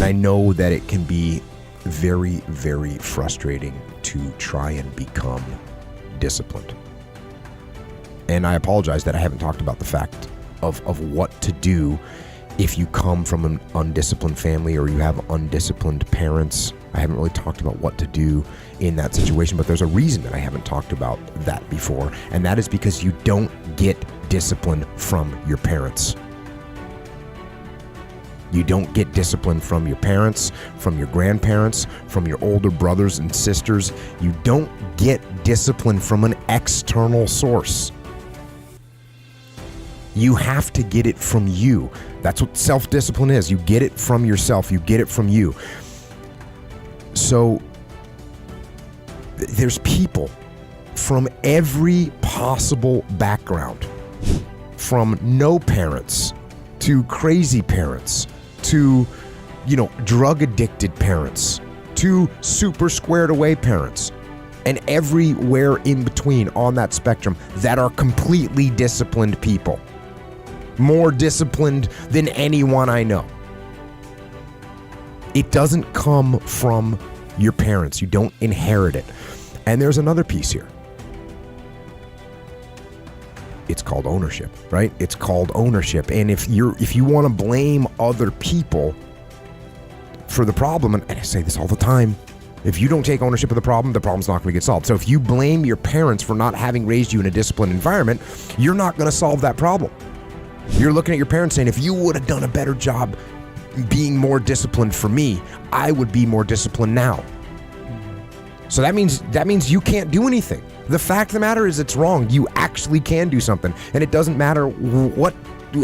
I know that it can be very, very frustrating to try and become disciplined. And I apologize that I haven't talked about the fact of what to do if you come from an undisciplined family or you have undisciplined parents. I haven't really talked about what to do in that situation, but there's a reason that I haven't talked about that before, and that is because you don't get discipline from your parents. You don't get discipline from your parents, from your grandparents, from your older brothers and sisters. You don't get discipline from an external source. You have to get it from you. That's what self-discipline is. You get it from yourself. You get it from you. So there's people from every possible background, from no parents to crazy parents to, drug addicted parents to super squared away parents, and everywhere in between on that spectrum that are completely disciplined people. More disciplined than anyone I know. It doesn't come from your parents. You don't inherit it. And there's another piece here. It's called ownership, right? It's called ownership. And if you want to blame other people for the problem, and I say this all the time, if you don't take ownership of the problem's not going to get solved. So if you blame your parents for not having raised you in a disciplined environment, you're not going to solve that problem. You're looking at your parents saying, if you would have done a better job being more disciplined for me, I would be more disciplined now. So that means you can't do anything. The fact of the matter is it's wrong. You actually can do something. And it doesn't matter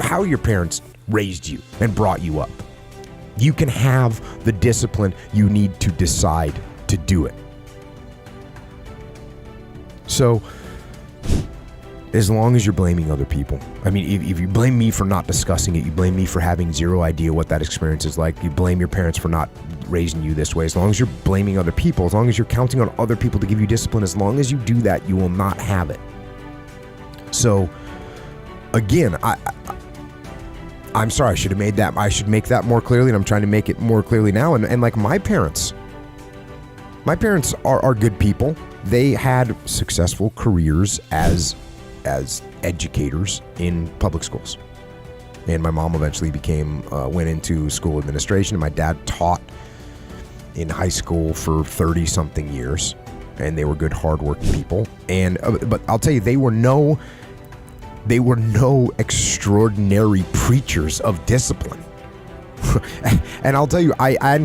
how your parents raised you and brought you up. You can have the discipline you need to decide to do it. So as long as you're blaming other people. I mean, if you blame me for not discussing it, you blame me for having zero idea what that experience is like, you blame your parents for not raising you this way, as long as you're blaming other people, as long as you're counting on other people to give you discipline, as long as you do that, you will not have it. So, again, I'm sorry, I should make that more clearly, and I'm trying to make it more clearly now. And like my parents are good people. They had successful careers as educators in public schools. And my mom eventually went into school administration. And my dad taught in high school for 30 something years, and they were good, hardworking people. And, but I'll tell you, they were no extraordinary preachers of discipline. And I'll tell you, I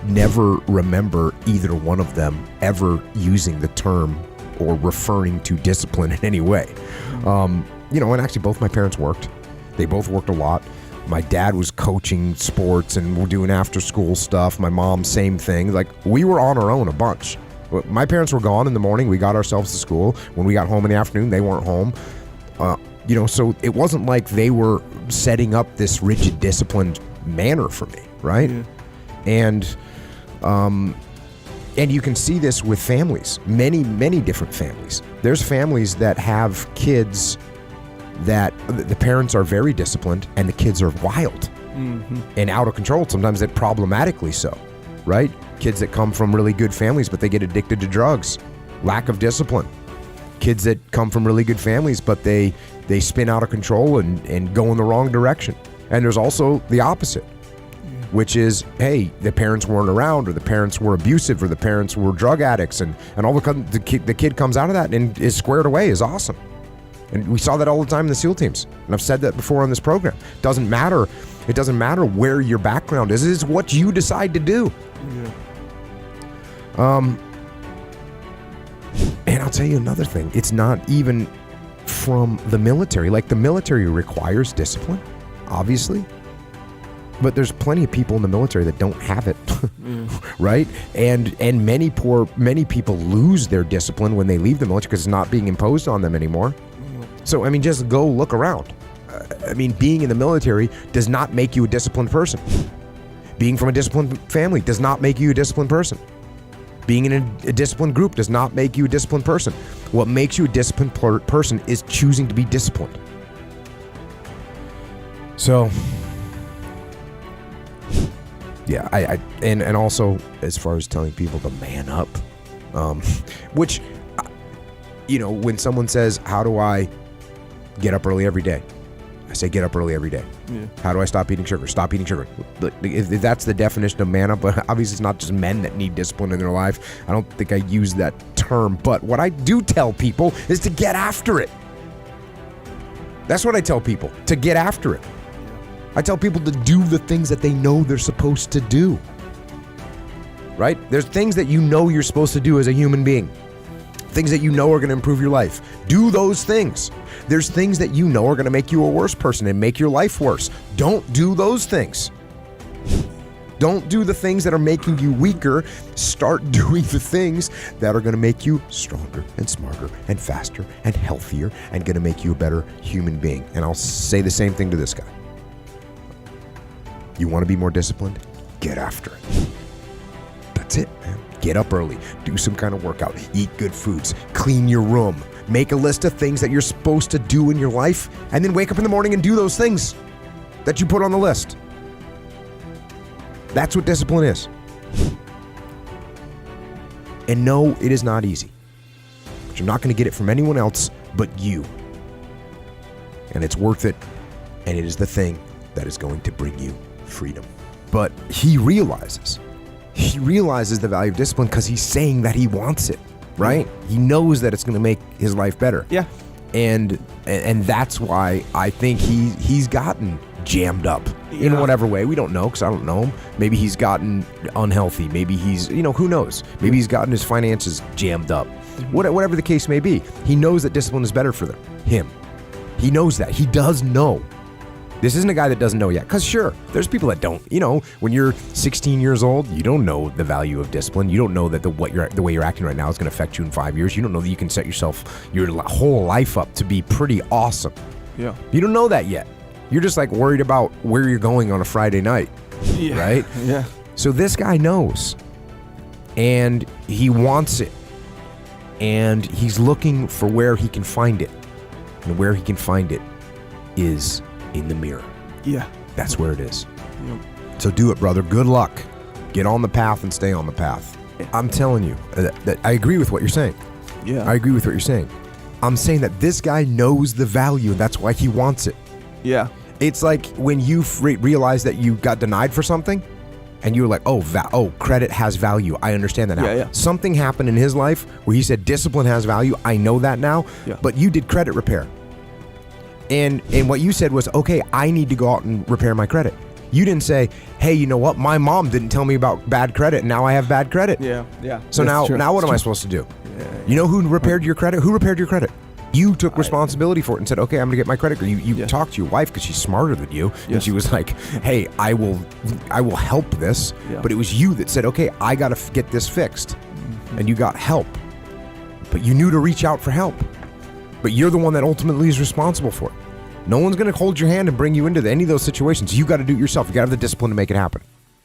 never remember either one of them ever using the term or referring to discipline in any way. And actually both my parents worked. They both worked a lot. My dad was coaching sports and we're doing after school stuff. My mom, same thing. Like, we were on our own a bunch. My parents were gone in the morning. We got ourselves to school. When we got home in the afternoon, they weren't home. So it wasn't like they were setting up this rigid, disciplined manner for me, right? Yeah. And you can see this with families, many, many different families. There's families that have kids that the parents are very disciplined and the kids are wild and out of control. Sometimes it problematically so, right? Kids that come from really good families, but they get addicted to drugs, lack of discipline. Kids that come from really good families, but they spin out of control and go in the wrong direction. And there's also the opposite, which is, hey, the parents weren't around, or the parents were abusive, or the parents were drug addicts, and all of a sudden the kid comes out of that and is squared away, is awesome. And we saw that all the time in the SEAL teams. And I've said that before on this program. It doesn't matter where your background is. It is what you decide to do. Yeah. And I'll tell you another thing. It's not even from the military. Like, the military requires discipline, obviously. But there's plenty of people in the military that don't have it, right? And many people lose their discipline when they leave the military because it's not being imposed on them anymore. So, I mean, just go look around. Being in the military does not make you a disciplined person. Being from a disciplined family does not make you a disciplined person. Being in a disciplined group does not make you a disciplined person. What makes you a disciplined person is choosing to be disciplined. So, Yeah, and also as far as telling people to man up, which, when someone says, how do I get up early every day? I say get up early every day. Yeah. How do I stop eating sugar? Stop eating sugar. If that's the definition of man up, obviously it's not just men that need discipline in their life. I don't think I use that term, but what I do tell people is to get after it. That's what I tell people, to get after it. I tell people to do the things that they know they're supposed to do. Right? There's things that you're supposed to do as a human being. Things that are going to improve your life. Do those things. There's things that are going to make you a worse person and make your life worse. Don't do those things. Don't do the things that are making you weaker. Start doing the things that are going to make you stronger and smarter and faster and healthier and going to make you a better human being. And I'll say the same thing to this guy. You want to be more disciplined? Get after it. That's it, man. Get up early. Do some kind of workout. Eat good foods. Clean your room. Make a list of things that you're supposed to do in your life, and then wake up in the morning and do those things that you put on the list. That's what discipline is. And no, it is not easy. But you're not going to get it from anyone else but you. And it's worth it, and it is the thing that is going to bring you freedom. But he realizes the value of discipline because he's saying that he wants it, right? He knows that it's going to make his life better. Yeah. And that's why I think he's gotten jammed up in whatever way. We don't know because I don't know him. Maybe he's gotten unhealthy. Maybe he's, who knows? Maybe he's gotten his finances jammed up. Whatever the case may be, he knows that discipline is better for him. He knows that. He does know. This isn't a guy that doesn't know yet. Because sure, there's people that don't. When you're 16 years old, you don't know the value of discipline. You don't know that the way you're acting right now is going to affect you in 5 years. You don't know that you can set your whole life up to be pretty awesome. Yeah. You don't know that yet. You're just worried about where you're going on a Friday night. Yeah. Right? Yeah. So this guy knows. And he wants it. And he's looking for where he can find it. And where he can find it is in the mirror. Yeah. That's where it is. Yep. So do it, brother. Good luck. Get on the path and stay on the path. I'm telling you that I agree with what you're saying. Yeah. I agree with what you're saying. I'm saying that this guy knows the value, and that's why he wants it. Yeah. It's like when you realize that you got denied for something, and you're like, oh, credit has value. I understand that now. Yeah. Something happened in his life where he said discipline has value. I know that now. Yeah. But you did credit repair. And what you said was, okay, I need to go out and repair my credit. You didn't say, hey, you know what? My mom didn't tell me about bad credit, and now I have bad credit. Yeah. So now what am I supposed to do? Yeah. You know who repaired your credit? Who repaired your credit? You took responsibility for it and said, okay, I'm going to get my credit. You talked to your wife because she's smarter than you. Yes. And she was like, hey, I will help this. Yeah. But it was you that said, okay, I got to get this fixed. Mm-hmm. And you got help. But you knew to reach out for help. But you're the one that ultimately is responsible for it. No one's going to hold your hand and bring you into any of those situations. You got to do it yourself. You got to have the discipline to make it happen.